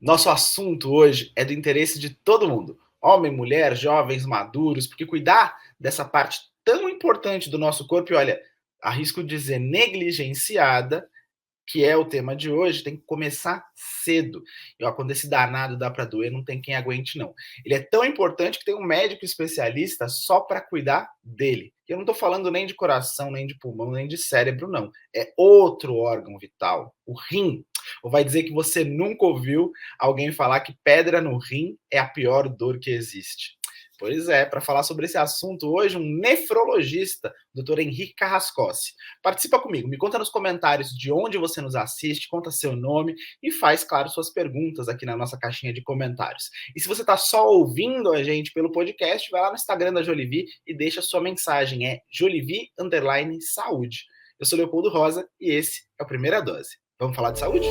Nosso assunto hoje é do interesse de todo mundo, homem, mulher, jovens, maduros, porque cuidar dessa parte tão importante do nosso corpo e olha, arrisco dizer negligenciada, que é o tema de hoje, tem que começar cedo. E ó, quando esse danado dá para doer, não tem quem aguente, não. Ele é tão importante que tem um médico especialista só para cuidar dele. E eu não estou falando nem de coração, nem de pulmão, nem de cérebro, não. É outro órgão vital, o rim. Ou vai dizer que você nunca ouviu alguém falar que pedra no rim é a pior dor que existe. Pois é, para falar sobre esse assunto hoje, um nefrologista, o Dr. Henrique Carrascosi. Participa comigo, me conta nos comentários de onde você nos assiste, conta seu nome e faz, claro, suas perguntas aqui na nossa caixinha de comentários. E se você está só ouvindo a gente pelo podcast, vai lá no Instagram da Jolivi e deixa sua mensagem, é Jolivi_saúde. Eu sou Leopoldo Rosa e esse é o Primeira Dose. Vamos falar de saúde?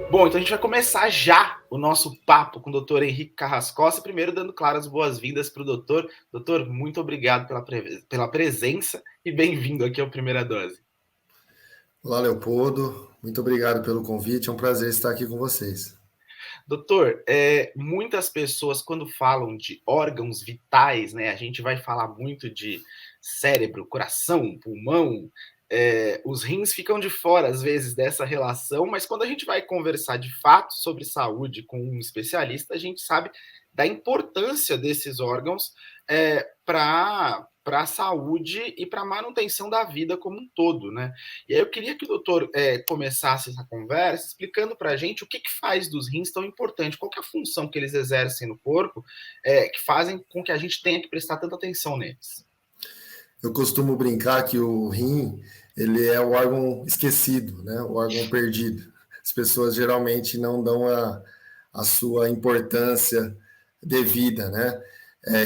Bom, então a gente vai começar já o nosso papo com o Dr. Henrique Carrascosa, primeiro dando, claro, as boas-vindas para o doutor. Doutor, muito obrigado pela presença e bem-vindo aqui ao Primeira Dose. Olá, Leopoldo. Muito obrigado pelo convite. É um prazer estar aqui com vocês. Doutor, muitas pessoas, quando falam de órgãos vitais, né, a gente vai falar muito de cérebro, coração, pulmão, os rins ficam de fora, às vezes, dessa relação, mas quando a gente vai conversar de fato sobre saúde com um especialista, a gente sabe da importância desses órgãos para a saúde e para a manutenção da vida como um todo, né? E aí eu queria que o doutor começasse essa conversa explicando para a gente o que faz dos rins tão importante, qual que é a função que eles exercem no corpo, que fazem com que a gente tenha que prestar tanta atenção neles. Eu costumo brincar que o rim, ele é o órgão esquecido, né? O órgão perdido. As pessoas geralmente não dão a sua importância devida, né?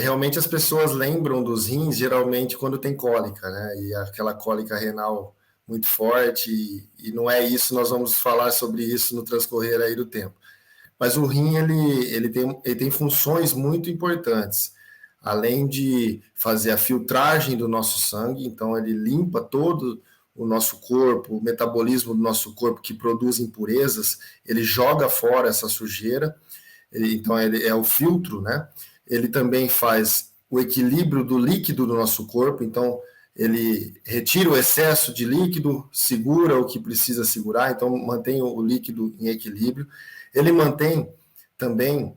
Realmente as pessoas lembram dos rins geralmente quando tem cólica, né? E aquela cólica renal muito forte, e não é isso, nós vamos falar sobre isso no transcorrer aí do tempo. Mas o rim, ele tem funções muito importantes. Além de fazer a filtragem do nosso sangue, então ele limpa todo o nosso corpo, o metabolismo do nosso corpo que produz impurezas, ele joga fora essa sujeira, então ele é o filtro, né? Ele também faz o equilíbrio do líquido do nosso corpo, então ele retira o excesso de líquido, segura o que precisa segurar, então mantém o líquido em equilíbrio. Ele mantém também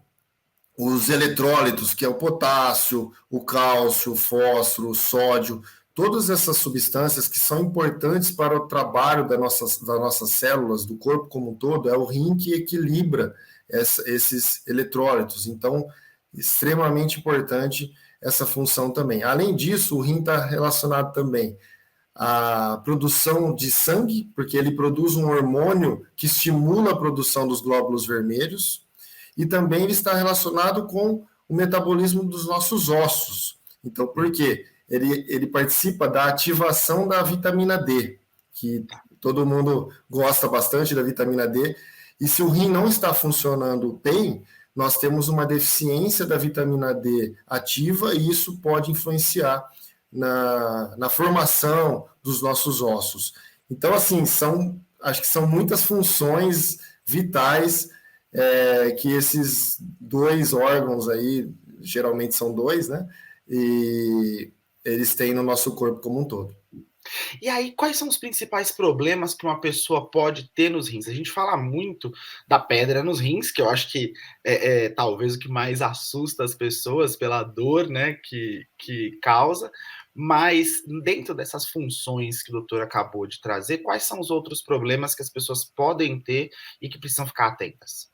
os eletrólitos, que é o potássio, o cálcio, o fósforo, o sódio, todas essas substâncias que são importantes para o trabalho das nossas células, do corpo como um todo, é o rim que equilibra esses eletrólitos. Então, extremamente importante essa função também. Além disso, o rim está relacionado também à produção de sangue, porque ele produz um hormônio que estimula a produção dos glóbulos vermelhos, e também ele está relacionado com o metabolismo dos nossos ossos. Então, por quê? Ele participa da ativação da vitamina D, que todo mundo gosta bastante da vitamina D, e se o rim não está funcionando bem, nós temos uma deficiência da vitamina D ativa, e isso pode influenciar na formação dos nossos ossos. Então, assim, acho que são muitas funções vitais que esses dois órgãos aí, geralmente são dois, né? E eles têm no nosso corpo como um todo. E aí, quais são os principais problemas que uma pessoa pode ter nos rins? A gente fala muito da pedra nos rins, que eu acho que é talvez o que mais assusta as pessoas pela dor, né, que causa, mas dentro dessas funções que o doutor acabou de trazer, quais são os outros problemas que as pessoas podem ter e que precisam ficar atentas?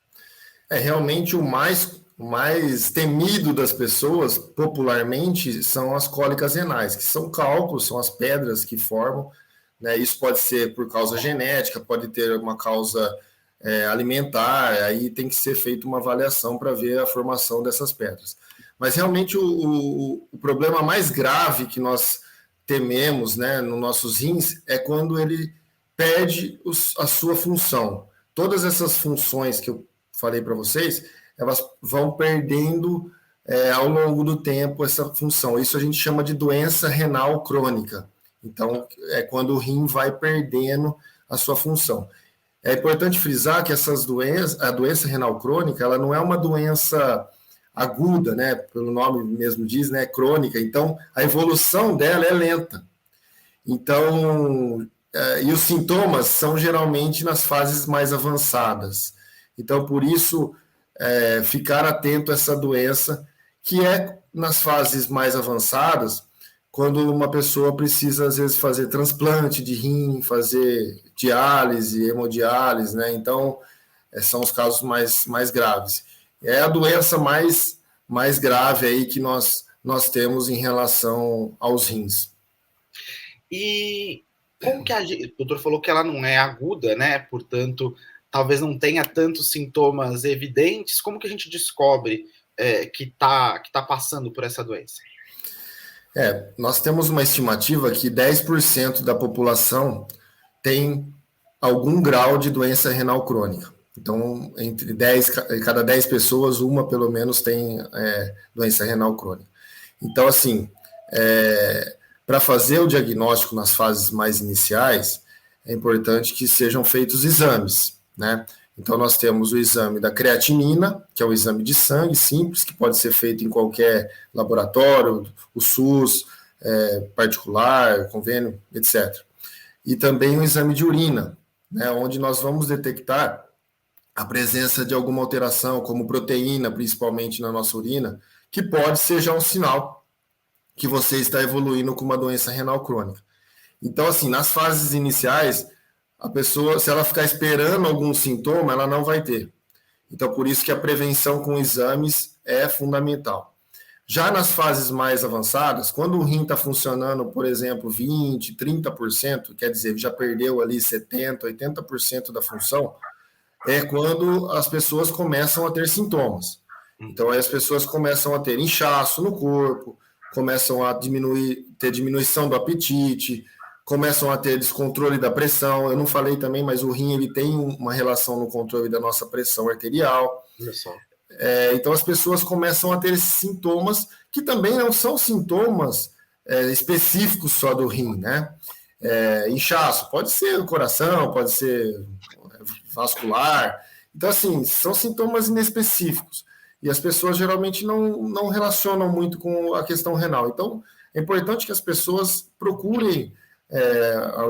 Realmente o mais temido das pessoas, popularmente, são as cólicas renais, que são cálculos, são as pedras que formam, né? Isso pode ser por causa genética, pode ter uma causa alimentar, aí tem que ser feita uma avaliação para ver a formação dessas pedras. Mas realmente o problema mais grave que nós tememos, né, nos nossos rins é quando ele perde a sua função. Todas essas funções que eu falei para vocês, elas vão perdendo ao longo do tempo essa função. Isso a gente chama de doença renal crônica. Então, é quando o rim vai perdendo a sua função. É importante frisar que essas doenças, a doença renal crônica, ela não é uma doença aguda, né? Pelo nome mesmo diz, né? Crônica. Então, a evolução dela é lenta. Então, e os sintomas são geralmente nas fases mais avançadas. Então, por isso, ficar atento a essa doença, que é nas fases mais avançadas, quando uma pessoa precisa, às vezes, fazer transplante de rim, fazer diálise, hemodiálise, né? Então, são os casos mais graves. É a doença mais grave aí que nós temos em relação aos rins. E como que o doutor falou que ela não é aguda, né? Portanto, talvez não tenha tantos sintomas evidentes. Como que a gente descobre que tá passando por essa doença? Nós temos uma estimativa que 10% da população tem algum grau de doença renal crônica. Então, entre cada 10 pessoas, uma pelo menos tem doença renal crônica. Então, assim, para fazer o diagnóstico nas fases mais iniciais, é importante que sejam feitos exames, né? Então, nós temos o exame da creatinina, que é um exame de sangue simples, que pode ser feito em qualquer laboratório, o SUS, particular, convênio, etc. E também o exame de urina, né, onde nós vamos detectar a presença de alguma alteração, como proteína, principalmente na nossa urina, que pode ser já um sinal que você está evoluindo com uma doença renal crônica. Então, assim, nas fases iniciais, a pessoa, se ela ficar esperando algum sintoma, ela não vai ter. Então, por isso que a prevenção com exames é fundamental. Já nas fases mais avançadas, quando o rim está funcionando, por exemplo, 20%, 30%, quer dizer, já perdeu ali 70%, 80% da função, é quando as pessoas começam a ter sintomas. Então, aí as pessoas começam a ter inchaço no corpo, começam a ter diminuição do apetite, começam a ter descontrole da pressão. Eu não falei também, mas o rim ele tem uma relação no controle da nossa pressão arterial. Olha só. Então as pessoas começam a ter esses sintomas, que também não são sintomas específicos só do rim, né? Inchaço, pode ser o coração, pode ser vascular. Então, assim, são sintomas inespecíficos. E as pessoas geralmente não relacionam muito com a questão renal. Então, é importante que as pessoas procurem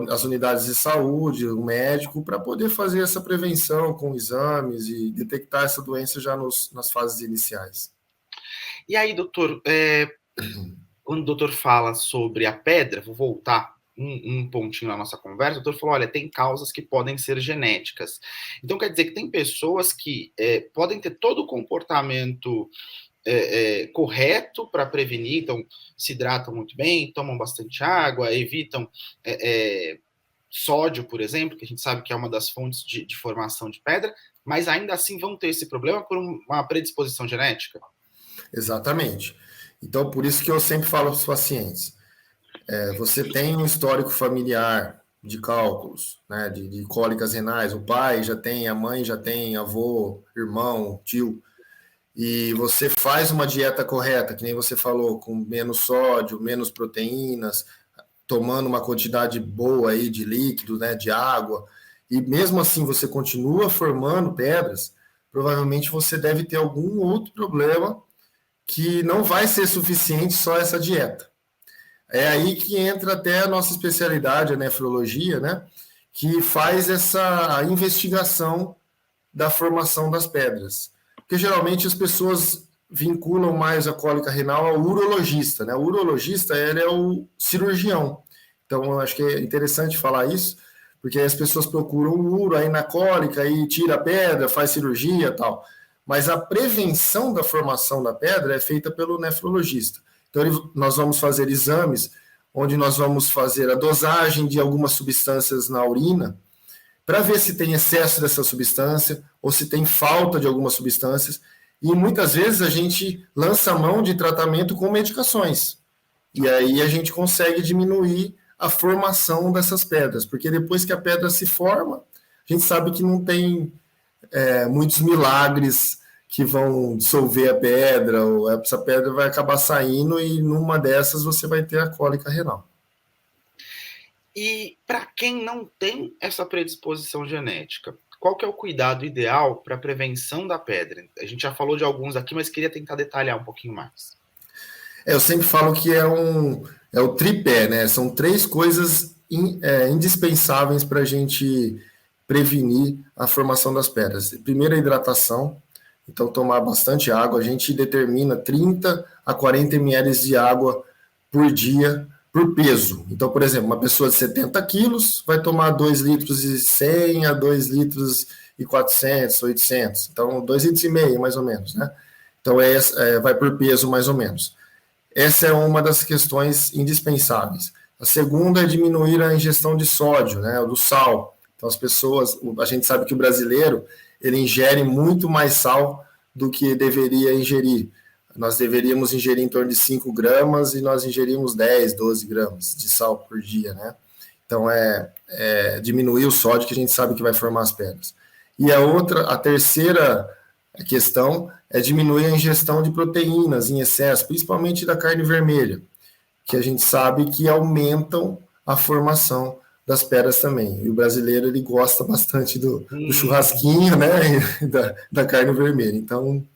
as unidades de saúde, o médico, para poder fazer essa prevenção com exames e detectar essa doença já nas fases iniciais. E aí, doutor, quando o doutor fala sobre a pedra, vou voltar um pontinho na nossa conversa, o doutor falou, olha, tem causas que podem ser genéticas. Então, quer dizer que tem pessoas que podem ter todo o comportamento correto para prevenir, então se hidratam muito bem, tomam bastante água, evitam sódio, por exemplo, que a gente sabe que é uma das fontes de formação de pedra, mas ainda assim vão ter esse problema por uma predisposição genética? Exatamente. Então, por isso que eu sempre falo para os pacientes, você tem um histórico familiar de cálculos, né, de cólicas renais, o pai já tem, a mãe já tem, avô, irmão, tio, e você faz uma dieta correta, que nem você falou, com menos sódio, menos proteínas, tomando uma quantidade boa aí de líquido, né, de água, e mesmo assim você continua formando pedras, provavelmente você deve ter algum outro problema que não vai ser suficiente só essa dieta. É aí que entra até a nossa especialidade, a nefrologia, né, que faz essa investigação da formação das pedras. Porque geralmente as pessoas vinculam mais a cólica renal ao urologista, né? O urologista, ele é o cirurgião. Então, eu acho que é interessante falar isso, porque as pessoas procuram o uro aí na cólica, aí tira a pedra, faz cirurgia e tal. Mas a prevenção da formação da pedra é feita pelo nefrologista. Então, nós vamos fazer exames onde nós vamos fazer a dosagem de algumas substâncias na urina, para ver se tem excesso dessa substância ou se tem falta de algumas substâncias. E muitas vezes a gente lança a mão de tratamento com medicações. E aí a gente consegue diminuir a formação dessas pedras, porque depois que a pedra se forma, a gente sabe que não tem muitos milagres que vão dissolver a pedra, ou essa pedra vai acabar saindo e numa dessas você vai ter a cólica renal. E para quem não tem essa predisposição genética, qual que é o cuidado ideal para a prevenção da pedra? A gente já falou de alguns aqui, mas queria tentar detalhar um pouquinho mais. Eu sempre falo que é o tripé, né? São três coisas indispensáveis para a gente prevenir a formação das pedras. Primeiro, a hidratação. Então, tomar bastante água. A gente determina 30 a 40 ml de água por dia, por peso. Então, por exemplo, uma pessoa de 70 quilos vai tomar 2 litros e 100 a 2 litros e 400, 800. Então, 2 litros e meio, mais ou menos, né? Então, vai por peso, mais ou menos. Essa é uma das questões indispensáveis. A segunda é diminuir a ingestão de sódio, né, do sal. Então, as pessoas, a gente sabe que o brasileiro, ele ingere muito mais sal do que deveria ingerir. Nós deveríamos ingerir em torno de 5 gramas e nós ingerimos 10, 12 gramas de sal por dia, né? Então, diminuir o sódio, que a gente sabe que vai formar as pedras. E a terceira questão é diminuir a ingestão de proteínas em excesso, principalmente da carne vermelha, que a gente sabe que aumentam a formação das pedras também. E o brasileiro, ele gosta bastante do churrasquinho, né, da carne vermelha. Então,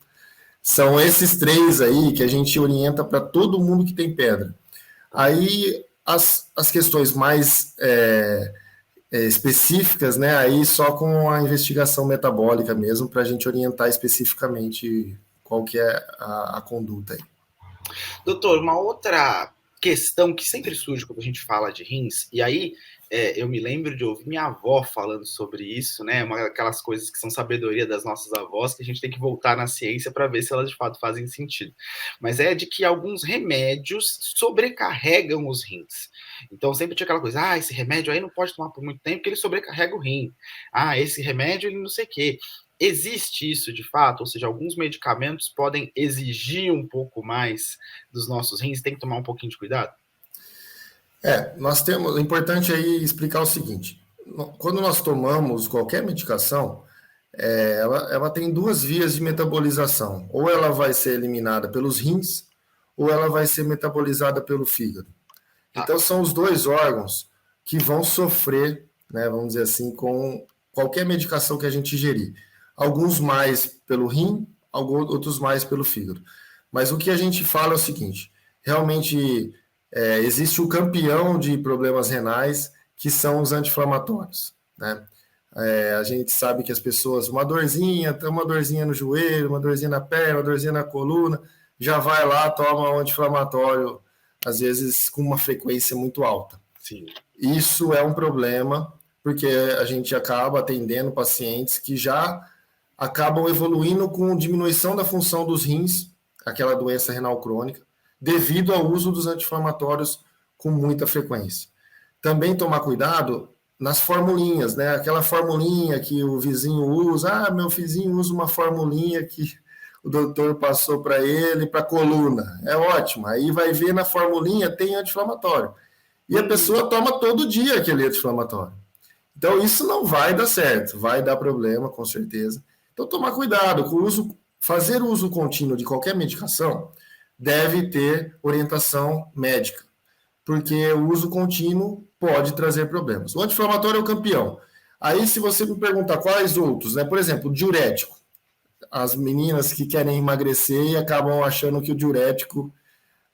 são esses três aí que a gente orienta para todo mundo que tem pedra. Aí, as questões mais específicas, né? Aí só com a investigação metabólica mesmo, para a gente orientar especificamente qual que é a conduta aí. Doutor, uma outra questão que sempre surge quando a gente fala de rins, e aí eu me lembro de ouvir minha avó falando sobre isso, né? Aquelas coisas que são sabedoria das nossas avós, que a gente tem que voltar na ciência para ver se elas de fato fazem sentido. Mas é de que alguns remédios sobrecarregam os rins. Então sempre tinha aquela coisa, esse remédio aí não pode tomar por muito tempo, porque ele sobrecarrega o rim. Esse remédio ele não sei o quê. Existe isso de fato? Ou seja, alguns medicamentos podem exigir um pouco mais dos nossos rins, tem que tomar um pouquinho de cuidado? Nós temos, é importante aí explicar o seguinte, quando nós tomamos qualquer medicação, ela tem duas vias de metabolização, ou ela vai ser eliminada pelos rins, ou ela vai ser metabolizada pelo fígado. Então, são os dois órgãos que vão sofrer, né, vamos dizer assim, com qualquer medicação que a gente ingerir. Alguns mais pelo rim, outros mais pelo fígado. Mas o que a gente fala é o seguinte, realmente existe o campeão de problemas renais, que são os anti-inflamatórios, né? A gente sabe que as pessoas, uma dorzinha no joelho, uma dorzinha na perna, uma dorzinha na coluna, já vai lá, toma um anti-inflamatório, às vezes com uma frequência muito alta. Sim. Isso é um problema, porque a gente acaba atendendo pacientes que já acabam evoluindo com diminuição da função dos rins, aquela doença renal crônica, devido ao uso dos anti-inflamatórios com muita frequência. Também tomar cuidado nas formulinhas, né? Aquela formulinha que o vizinho usa, meu vizinho usa uma formulinha que o doutor passou para ele, para a coluna. É ótimo. Aí vai ver na formulinha, tem anti-inflamatório. E a pessoa toma todo dia aquele anti-inflamatório. Então, isso não vai dar certo, vai dar problema, com certeza. Então, tomar cuidado com o uso, fazer o uso contínuo de qualquer medicação deve ter orientação médica, porque o uso contínuo pode trazer problemas. O anti-inflamatório é o campeão. Aí, se você me perguntar quais outros, né? Por exemplo, o diurético. As meninas que querem emagrecer e acabam achando que o diurético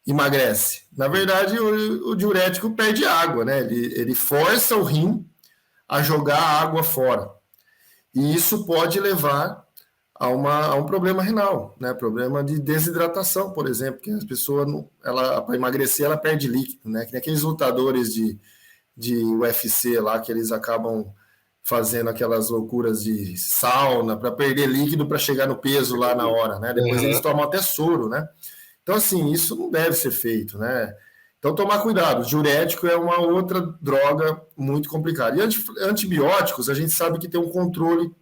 emagrece. Na verdade, o diurético perde água, né? Ele força o rim a jogar a água fora. E isso pode levar a um problema renal, né? Problema de desidratação, por exemplo, que as pessoas, para emagrecer, ela perde líquido, né? Que nem aqueles lutadores de UFC lá, que eles acabam fazendo aquelas loucuras de sauna para perder líquido para chegar no peso lá na hora, né? Depois eles tomam até soro, né? Então, assim, isso não deve ser feito, né? Então, tomar cuidado. O diurético é uma outra droga muito complicada. E antibióticos, a gente sabe que tem um controle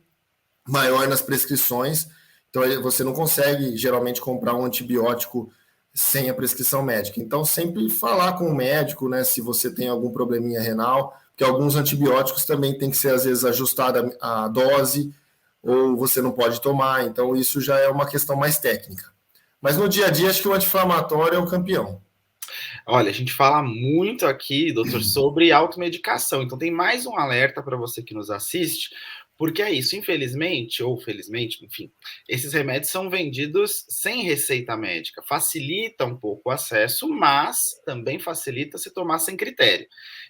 maior nas prescrições. Então, você não consegue, geralmente, comprar um antibiótico sem a prescrição médica. Então, sempre falar com o médico, né, se você tem algum probleminha renal, porque alguns antibióticos também tem que ser, às vezes, ajustada a dose, ou você não pode tomar. Então, isso já é uma questão mais técnica. Mas no dia a dia, acho que o anti-inflamatório é o campeão. Olha, a gente fala muito aqui, doutor, sobre automedicação. Então, tem mais um alerta para você que nos assiste, porque é isso, infelizmente, ou felizmente, enfim, esses remédios são vendidos sem receita médica. Facilita um pouco o acesso, mas também facilita se tomar sem critério.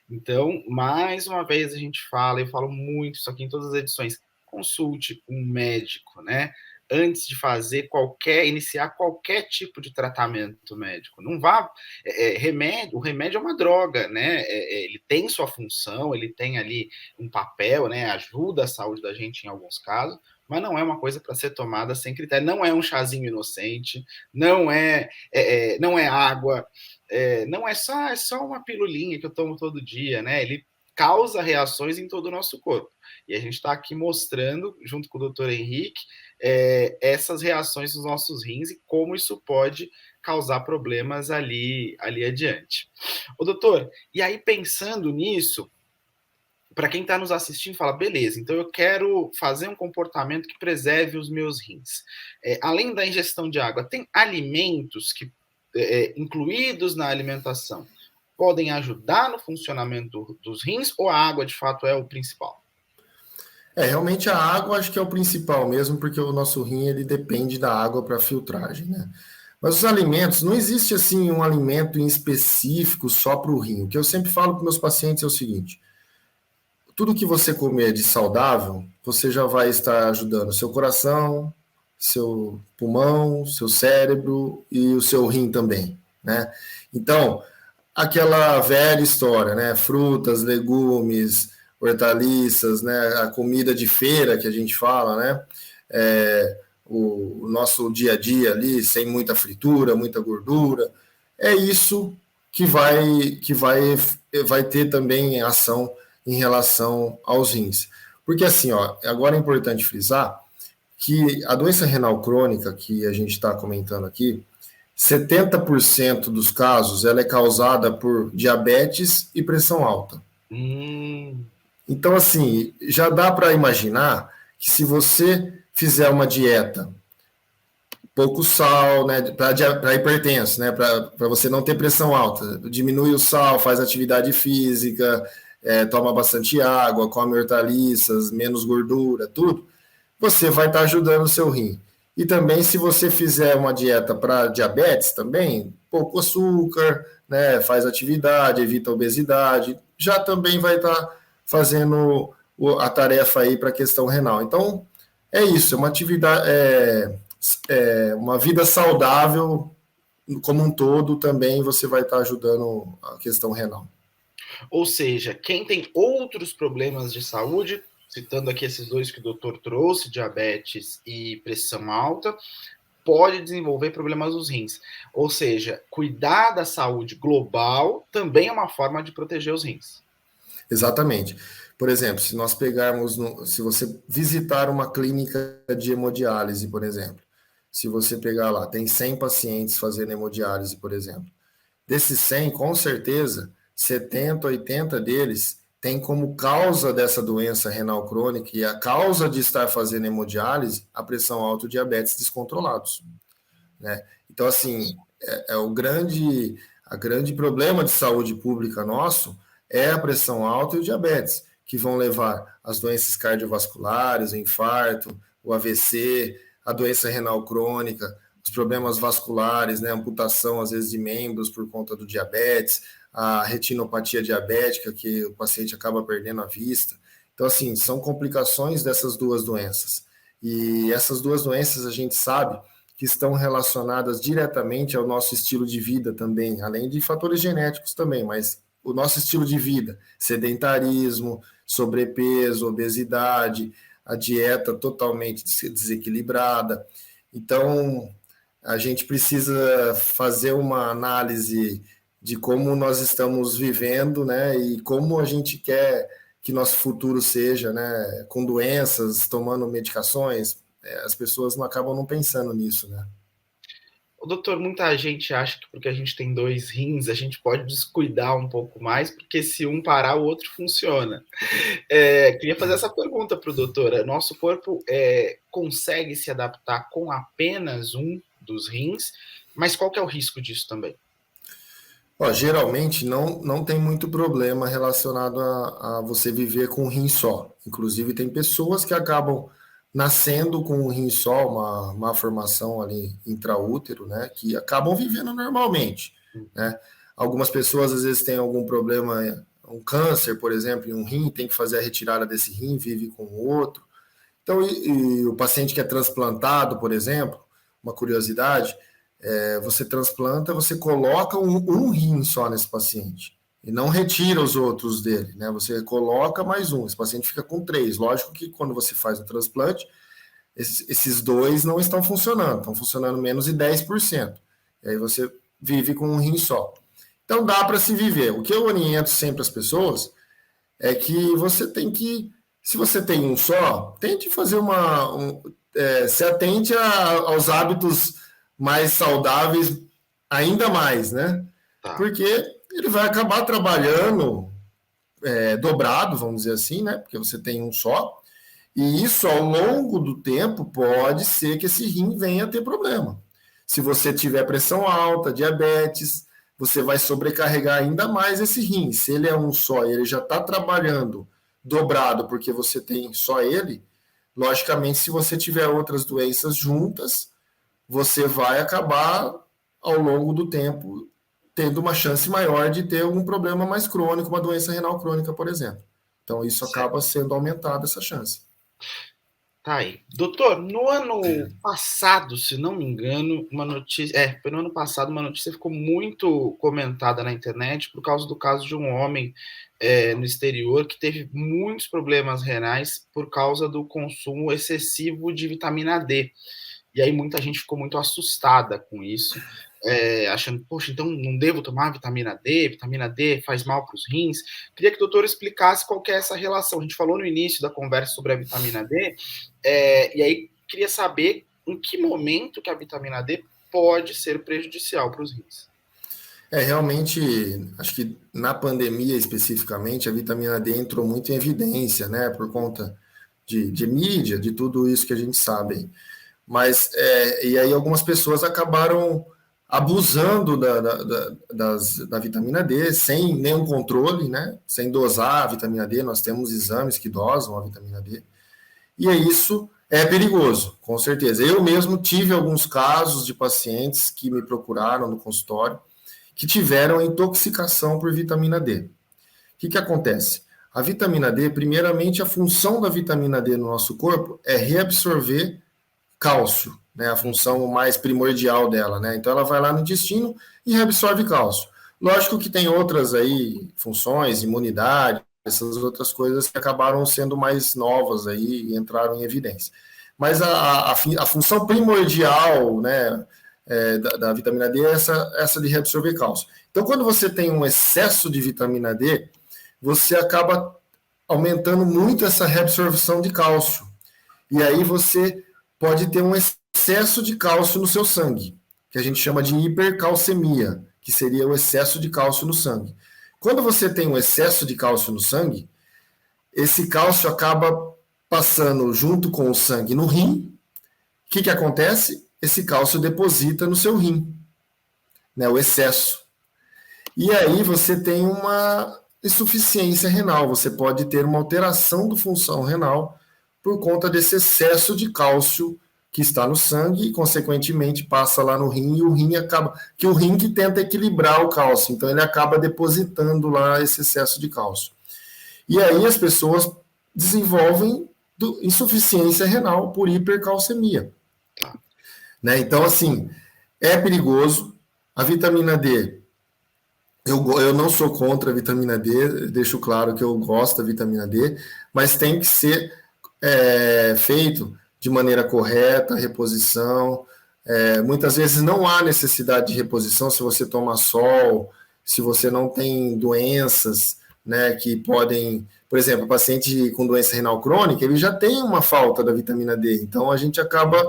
Então, mais uma vez, a gente fala, eu falo muito isso aqui em todas as edições, consulte um médico, né? Antes de fazer iniciar qualquer tipo de tratamento médico. Não vá o remédio é uma droga, né? Ele tem sua função, ele tem ali um papel, né? Ajuda a saúde da gente em alguns casos, mas não é uma coisa para ser tomada sem critério. Não é um chazinho inocente, não é água, não é só uma pilulinha que eu tomo todo dia, né? Ele causa reações em todo o nosso corpo. E a gente está aqui mostrando, junto com o doutor Henrique, essas reações dos nossos rins e como isso pode causar problemas ali adiante. Ô, doutor, e aí pensando nisso, para quem está nos assistindo, fala, beleza, então eu quero fazer um comportamento que preserve os meus rins. Além da ingestão de água, tem alimentos que, incluídos na alimentação, podem ajudar no funcionamento dos rins ou a água, de fato, é o principal? Realmente a água acho que é o principal mesmo, porque o nosso rim ele depende da água para filtragem, né? Mas os alimentos, não existe assim um alimento em específico só para o rim. O que eu sempre falo para meus pacientes é o seguinte: tudo que você comer de saudável, você já vai estar ajudando o seu coração, seu pulmão, seu cérebro e o seu rim também, né? Então, aquela velha história, né? Frutas, legumes, hortaliças, né? A comida de feira que a gente fala, né? O nosso dia a dia ali, sem muita fritura, muita gordura, é isso que vai ter também ação em relação aos rins. Porque assim, ó, agora é importante frisar que a doença renal crônica que a gente está comentando aqui, 70% dos casos ela é causada por diabetes e pressão alta. Então, assim, já dá para imaginar que se você fizer uma dieta, pouco sal, né, para hipertenso, né, para você não ter pressão alta, diminui o sal, faz atividade física, toma bastante água, come hortaliças, menos gordura, tudo, você vai estar ajudando o seu rim. E também, se você fizer uma dieta para diabetes, também, pouco açúcar, né, faz atividade, evita a obesidade, já também vai estar fazendo a tarefa aí para a questão renal. Então, é isso, é uma atividade, uma vida saudável como um todo, também você vai estar ajudando a questão renal. Ou seja, quem tem outros problemas de saúde, citando aqui esses dois que o doutor trouxe, diabetes e pressão alta, pode desenvolver problemas nos rins. Ou seja, cuidar da saúde global também é uma forma de proteger os rins. Exatamente. Por exemplo, se nós pegarmos, se você visitar uma clínica de hemodiálise, por exemplo, se você pegar lá, tem 100 pacientes fazendo hemodiálise, por exemplo. Desses 100, com certeza, 70, 80 deles têm como causa dessa doença renal crônica e a causa de estar fazendo hemodiálise a pressão alta e o diabetes descontrolados, né? Então, assim, a grande problema de saúde pública nosso é a pressão alta e o diabetes, que vão levar às doenças cardiovasculares, o infarto, o AVC, a doença renal crônica, os problemas vasculares, né, amputação às vezes de membros por conta do diabetes, a retinopatia diabética, que o paciente acaba perdendo a vista. Então, assim, são complicações dessas duas doenças. E essas duas doenças a gente sabe que estão relacionadas diretamente ao nosso estilo de vida também, além de fatores genéticos também, mas o nosso estilo de vida, sedentarismo, sobrepeso, obesidade, a dieta totalmente desequilibrada. Então, a gente precisa fazer uma análise de como nós estamos vivendo, né, e como a gente quer que nosso futuro seja, né, com doenças, tomando medicações. As pessoas não acabam não pensando nisso, né? O doutor, muita gente acha que porque a gente tem dois rins, a gente pode descuidar um pouco mais, porque se um parar, o outro funciona. Queria fazer essa pergunta para o doutor. Nosso corpo consegue se adaptar com apenas um dos rins, mas qual que é o risco disso também? Ó, geralmente não tem muito problema relacionado a você viver com um rim só. Inclusive, tem pessoas que acabam nascendo com um rim só, uma formação ali intraútero, né? Que acabam vivendo normalmente, né? Algumas pessoas às vezes têm algum problema, um câncer, por exemplo, em um rim, tem que fazer a retirada desse rim, vive com o outro. Então, e o paciente que é transplantado, por exemplo, uma curiosidade, você transplanta, você coloca um rim só nesse paciente e não retira os outros dele, né? Você coloca mais um, esse paciente fica com três. Lógico que quando você faz o transplante, esses dois não estão funcionando menos de 10%. E aí você vive com um rim só. Então dá para se viver. O que eu oriento sempre às pessoas é que você tem que, se você tem um só, tente fazer se atente aos hábitos mais saudáveis ainda mais, né? Tá. Porque ele vai acabar trabalhando dobrado, vamos dizer assim, né? Porque você tem um só. E isso, ao longo do tempo, pode ser que esse rim venha a ter problema. Se você tiver pressão alta, diabetes, você vai sobrecarregar ainda mais esse rim. Se ele é um só e ele já está trabalhando dobrado porque você tem só ele, logicamente, se você tiver outras doenças juntas, você vai acabar, ao longo do tempo, tendo uma chance maior de ter algum problema mais crônico, uma doença renal crônica, por exemplo. Então, isso acaba sendo aumentada essa chance. Tá aí. Doutor, no ano passado, se não me engano, uma notícia. Foi no ano passado, uma notícia ficou muito comentada na internet por causa do caso de um homem no exterior que teve muitos problemas renais por causa do consumo excessivo de vitamina D. E aí muita gente ficou muito assustada com isso, achando, poxa, então não devo tomar vitamina D faz mal para os rins. Queria que o doutor explicasse qual que é essa relação. A gente falou no início da conversa sobre a vitamina D, e aí queria saber em que momento que a vitamina D pode ser prejudicial para os rins. Realmente, acho que na pandemia especificamente, a vitamina D entrou muito em evidência, né, por conta de mídia, de tudo isso que a gente sabe. Mas, e aí algumas pessoas acabaram abusando da vitamina D sem nenhum controle, né? Sem dosar a vitamina D. Nós temos exames que dosam a vitamina D. E isso é perigoso, com certeza. Eu mesmo tive alguns casos de pacientes que me procuraram no consultório que tiveram intoxicação por vitamina D. O que acontece? A vitamina D, primeiramente, a função da vitamina D no nosso corpo é reabsorver cálcio, né? A função mais primordial dela, né? Então ela vai lá no intestino e reabsorve cálcio. Lógico que tem outras aí funções, imunidade, essas outras coisas que acabaram sendo mais novas aí e entraram em evidência. Mas a função primordial, né, da vitamina D é essa de reabsorver cálcio. Então, quando você tem um excesso de vitamina D, você acaba aumentando muito essa reabsorção de cálcio. E aí você pode ter um excesso de cálcio no seu sangue, que a gente chama de hipercalcemia, que seria o excesso de cálcio no sangue. Quando você tem um excesso de cálcio no sangue, esse cálcio acaba passando junto com o sangue no rim. O que acontece? Esse cálcio deposita no seu rim, né, o excesso. E aí você tem uma insuficiência renal, você pode ter uma alteração da função renal por conta desse excesso de cálcio que está no sangue e, consequentemente, passa lá no rim e o rim acaba... que o rim que tenta equilibrar o cálcio, então ele acaba depositando lá esse excesso de cálcio. E aí as pessoas desenvolvem insuficiência renal por hipercalcemia. Né? Então, assim, é perigoso. A vitamina D, eu não sou contra a vitamina D, deixo claro que eu gosto da vitamina D, mas tem que ser feito de maneira correta, reposição. Muitas vezes não há necessidade de reposição se você toma sol, se você não tem doenças, né, que podem... Por exemplo, o paciente com doença renal crônica, ele já tem uma falta da vitamina D, então a gente acaba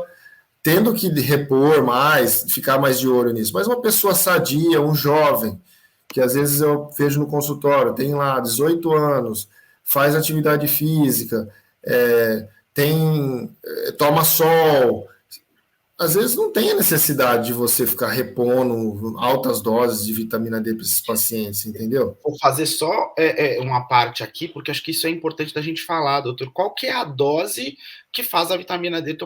tendo que repor mais, ficar mais de olho nisso. Mas uma pessoa sadia, um jovem, que às vezes eu vejo no consultório, tem lá 18 anos, faz atividade física, toma sol, às vezes não tem a necessidade de você ficar repondo altas doses de vitamina D para esses pacientes, entendeu? Vou fazer só uma parte aqui, porque acho que isso é importante da gente falar, doutor. Qual que é a dose que faz a vitamina D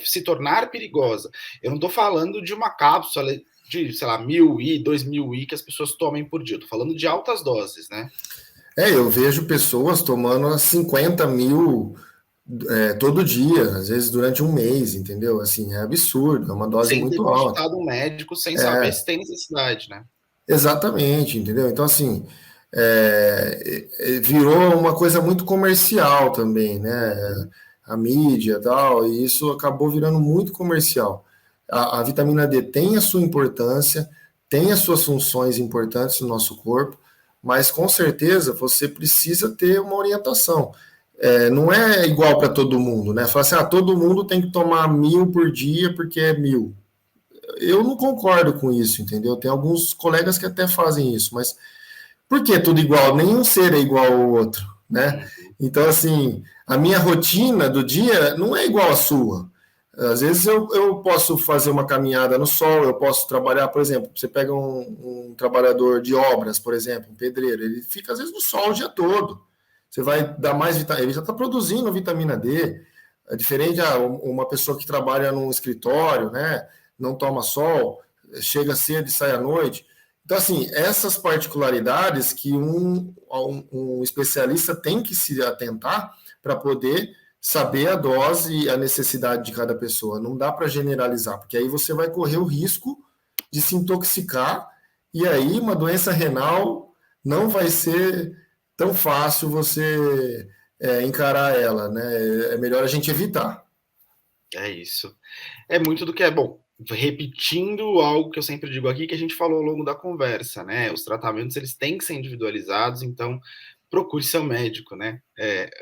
se tornar perigosa? Eu não estou falando de uma cápsula de, sei lá, 1000 I, 2000 I que as pessoas tomem por dia. Estou falando de altas doses, né? Eu vejo pessoas tomando 50 mil todo dia, às vezes durante um mês, entendeu? Assim, é absurdo, é uma dose Sem ter muito alta. consultado um médico, sem saber se tem necessidade, né? Exatamente, entendeu? Então, assim, virou uma coisa muito comercial também, né? A mídia e tal, e isso acabou virando muito comercial. A vitamina D tem a sua importância, tem as suas funções importantes no nosso corpo, mas com certeza você precisa ter uma orientação. Não é igual para todo mundo, né? Falar assim, todo mundo tem que tomar 1000 por dia porque é 1000. Eu não concordo com isso, entendeu? Tem alguns colegas que até fazem isso, mas por que tudo igual? Nenhum ser é igual ao outro, né? Então, assim, a minha rotina do dia não é igual à sua. Às vezes eu posso fazer uma caminhada no sol, eu posso trabalhar, por exemplo, você pega um trabalhador de obras, por exemplo, um pedreiro, ele fica às vezes no sol o dia todo. Você vai dar mais vitamina, ele já está produzindo vitamina D. É diferente de uma pessoa que trabalha num escritório, né? Não toma sol, chega cedo e sai à noite. Então, assim, essas particularidades que um especialista tem que se atentar para poder saber a dose e a necessidade de cada pessoa. Não dá para generalizar, porque aí você vai correr o risco de se intoxicar e aí uma doença renal não vai ser tão fácil você encarar ela, né? É melhor a gente evitar. É isso. É muito do que é bom. Repetindo algo que eu sempre digo aqui, que a gente falou ao longo da conversa, né? Os tratamentos eles têm que ser individualizados, então procure seu médico, né?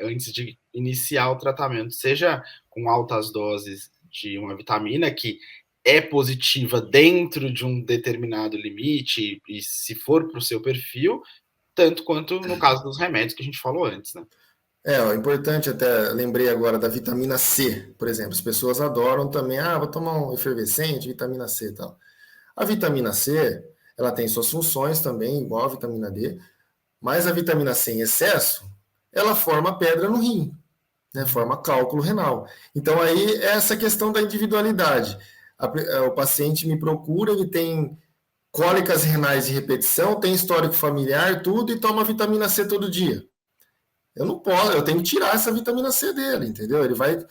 Antes de iniciar o tratamento, seja com altas doses de uma vitamina que é positiva dentro de um determinado limite, e se for para o seu perfil, tanto quanto no caso dos remédios que a gente falou antes, né? É importante até, lembrei agora da vitamina C, por exemplo. As pessoas adoram também, vou tomar um efervescente, vitamina C e tal. A vitamina C, ela tem suas funções também, igual a vitamina D, mas a vitamina C em excesso, ela forma pedra no rim, né? Forma cálculo renal. Então aí é essa questão da individualidade. O paciente me procura, ele tem cólicas renais de repetição, tem histórico familiar, tudo, e toma vitamina C todo dia. Eu não posso, eu tenho que tirar essa vitamina C dele, entendeu? Ele vai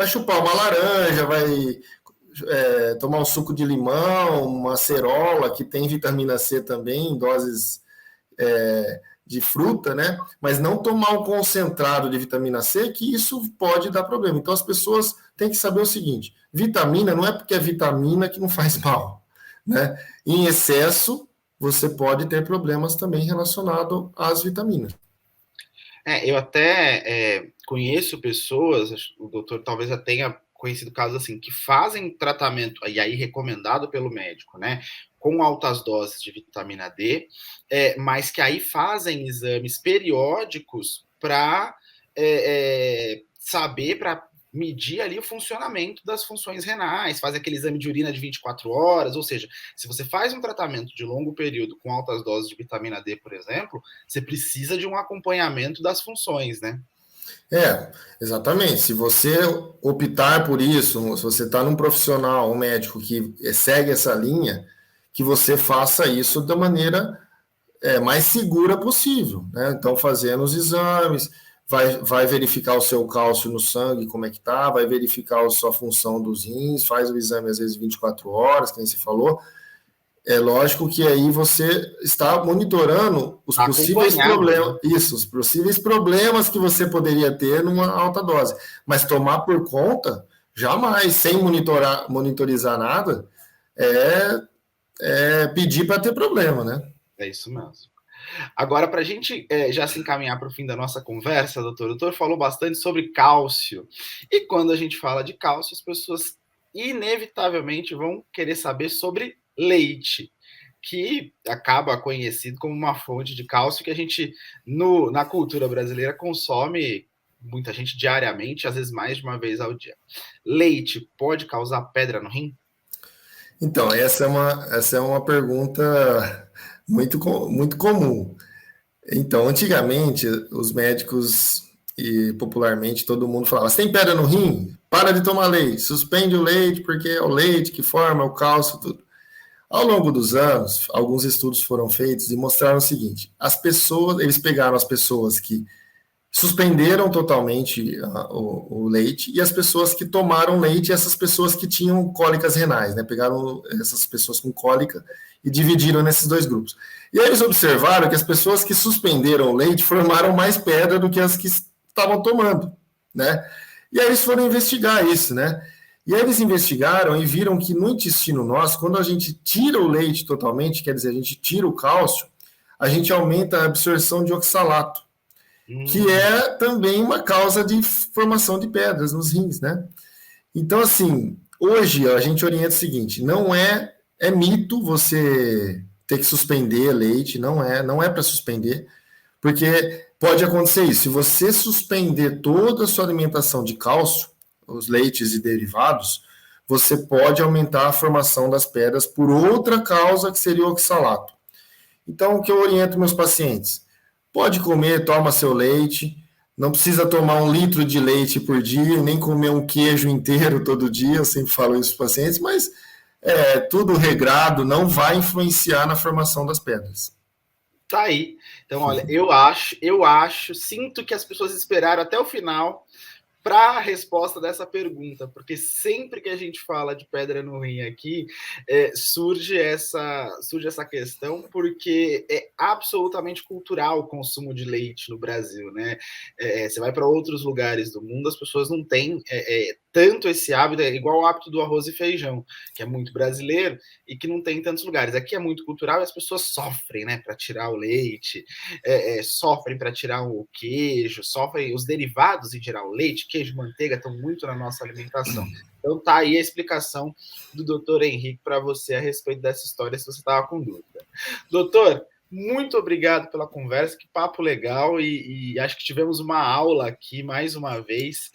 chupar uma laranja, vai tomar um suco de limão, uma acerola, que tem vitamina C também, em doses de fruta, né? Mas não tomar um concentrado de vitamina C, que isso pode dar problema. Então as pessoas têm que saber o seguinte: vitamina não é porque é vitamina que não faz mal, né? Em excesso, você pode ter problemas também relacionados às vitaminas. Eu até conheço pessoas, o doutor talvez já tenha conhecido casos assim, que fazem tratamento, e aí recomendado pelo médico, né, com altas doses de vitamina D, mas que aí fazem exames periódicos para saber, para medir ali o funcionamento das funções renais, faz aquele exame de urina de 24 horas, ou seja, se você faz um tratamento de longo período com altas doses de vitamina D, por exemplo, você precisa de um acompanhamento das funções, né? Exatamente. Se você optar por isso, se você está num profissional, um médico que segue essa linha, que você faça isso da maneira mais segura possível, né? Então, fazendo os exames, vai verificar o seu cálcio no sangue, como é que tá, vai verificar a sua função dos rins, faz o exame às vezes 24 horas, como você falou. É lógico que aí você está monitorando os possíveis problemas, né? os possíveis problemas que você poderia ter numa alta dose. Mas tomar por conta, jamais, sem monitorizar nada, pedir para ter problema, né? É isso mesmo. Agora, para a gente já se encaminhar para o fim da nossa conversa, doutor, o doutor falou bastante sobre cálcio. E quando a gente fala de cálcio, as pessoas inevitavelmente vão querer saber sobre leite, que acaba conhecido como uma fonte de cálcio que a gente, na cultura brasileira, consome muita gente diariamente, às vezes mais de uma vez ao dia. Leite pode causar pedra no rim? Então, essa é uma pergunta muito comum. Então, antigamente, os médicos e popularmente todo mundo falava: você tem pedra no rim? Para de tomar leite, suspende o leite, porque é o leite que forma o cálcio, tudo. Ao longo dos anos, alguns estudos foram feitos e mostraram o seguinte: as pessoas, eles pegaram as pessoas que suspenderam totalmente o leite e as pessoas que tomaram leite e essas pessoas que tinham cólicas renais, né? Pegaram essas pessoas com cólica e dividiram nesses dois grupos. E aí eles observaram que as pessoas que suspenderam o leite formaram mais pedra do que as que estavam tomando, né? E aí eles foram investigar isso, né? E aí eles investigaram e viram que no intestino nosso, quando a gente tira o leite totalmente, quer dizer, a gente tira o cálcio, a gente aumenta a absorção de oxalato, que é também uma causa de formação de pedras nos rins, né? Então, assim, hoje a gente orienta o seguinte: é mito você ter que suspender leite, não é para suspender, porque pode acontecer isso. Se você suspender toda a sua alimentação de cálcio, os leites e derivados, você pode aumentar a formação das pedras por outra causa que seria o oxalato. Então, o que eu oriento meus pacientes? Pode comer, toma seu leite, não precisa tomar 1 litro de leite por dia, nem comer um queijo inteiro todo dia, eu sempre falo isso para os pacientes, mas tudo regrado não vai influenciar na formação das pedras. Tá aí. Então, olha, sinto que as pessoas esperaram até o final para a resposta dessa pergunta, porque sempre que a gente fala de pedra no rim aqui, surge essa questão, porque é absolutamente cultural o consumo de leite no Brasil, né? Você vai para outros lugares do mundo, as pessoas não têm tanto esse hábito, é igual o hábito do arroz e feijão, que é muito brasileiro e que não tem em tantos lugares. Aqui é muito cultural e as pessoas sofrem, né, para tirar o leite, sofrem para tirar o queijo, sofrem os derivados em geral, leite, queijo, manteiga, estão muito na nossa alimentação. Então tá aí a explicação do doutor Henrique para você a respeito dessa história, se você estava com dúvida. Doutor, muito obrigado pela conversa, que papo legal, e acho que tivemos uma aula aqui, mais uma vez,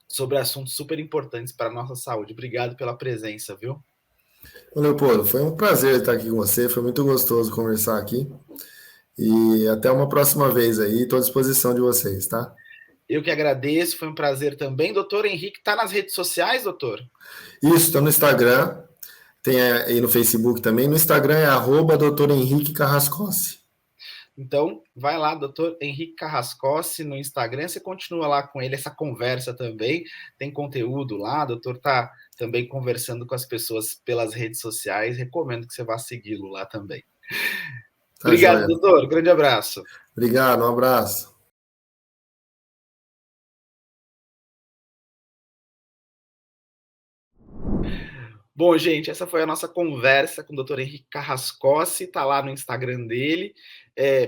sobre assuntos super importantes para a nossa saúde. Obrigado pela presença, viu? Ô, Leopoldo, foi um prazer estar aqui com você, foi muito gostoso conversar aqui. E até uma próxima vez aí, estou à disposição de vocês, tá? Eu que agradeço, foi um prazer também. Doutor Henrique, está nas redes sociais, doutor? Isso, estou no Instagram, tem aí no Facebook também. No Instagram é @Dr. Henrique Carrascosse. Então, vai lá, doutor Henrique Carrascosse, no Instagram, você continua lá com ele, essa conversa também, tem conteúdo lá, o doutor está também conversando com as pessoas pelas redes sociais, recomendo que você vá segui-lo lá também. Tá Obrigado, joia. doutor, grande abraço. Obrigado, um abraço. Bom, gente, essa foi a nossa conversa com o Dr. Henrique Carrascosse, tá lá no Instagram dele,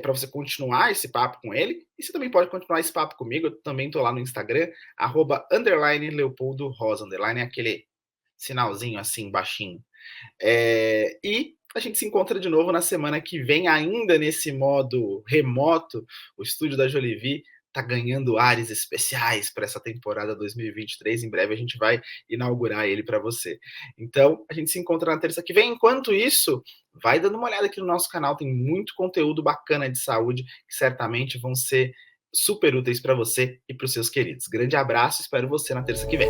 para você continuar esse papo com ele. E você também pode continuar esse papo comigo, eu também estou lá no Instagram, @Leopoldo Rosa, underline é aquele sinalzinho assim, baixinho. E a gente se encontra de novo na semana que vem, ainda nesse modo remoto. O estúdio da Jolivie está ganhando ares especiais para essa temporada 2023. Em breve a gente vai inaugurar ele para você. Então, a gente se encontra na terça que vem. Enquanto isso, vai dando uma olhada aqui no nosso canal, tem muito conteúdo bacana de saúde que certamente vão ser super úteis para você e para os seus queridos. Grande abraço, espero você na terça que vem.